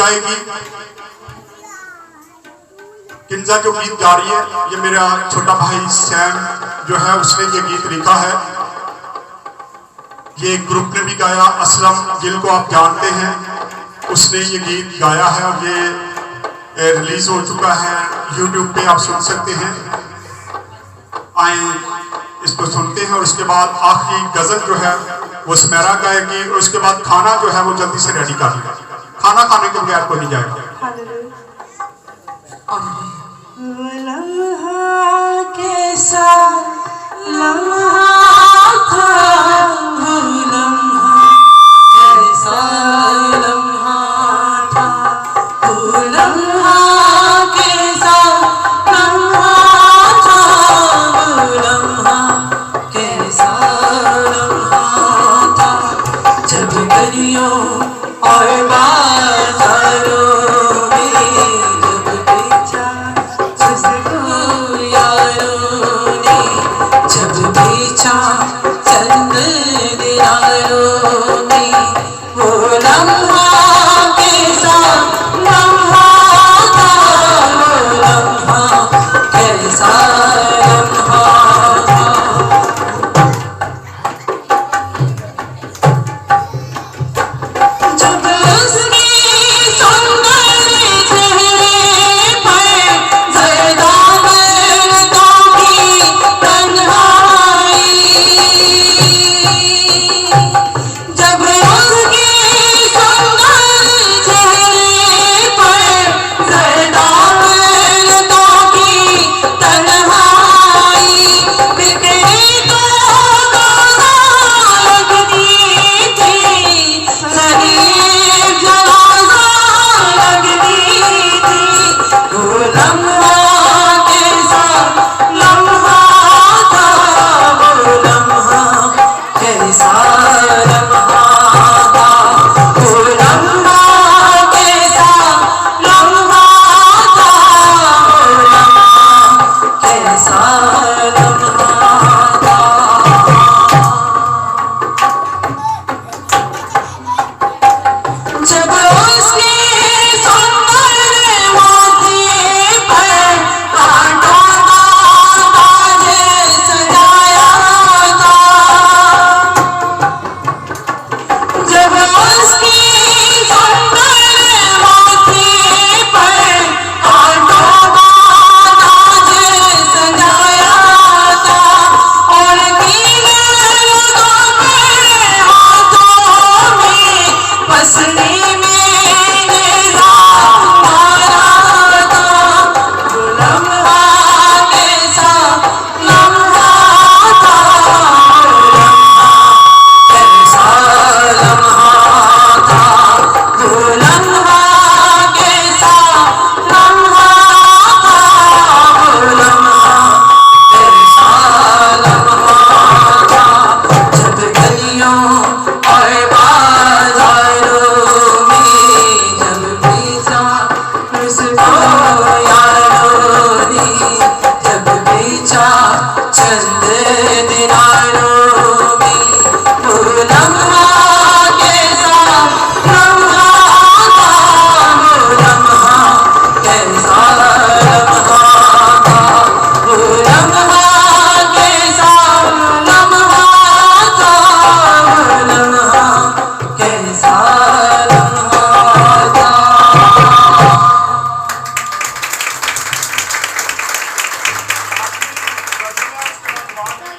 गाएगी। किंजा जो गीत गा रही है ये मेरा छोटा भाई सैम जो है उसने ये गीत लिखा है। ये ग्रुप ने भी गाया, असलम गिल को आप जानते हैं, उसने ये गीत गाया है और ये रिलीज हो चुका है, यूट्यूब पे आप सुन सकते हैं। आए इसको सुनते हैं और उसके बाद आखिरी गजल जो है वो सुमेरा गाएगी और उसके बाद खाना जो है वो जल्दी से रेडी कर लेगा। खाना खाने के बगैर कोई नहीं जाएगा। लम्हा कैसा लम्हा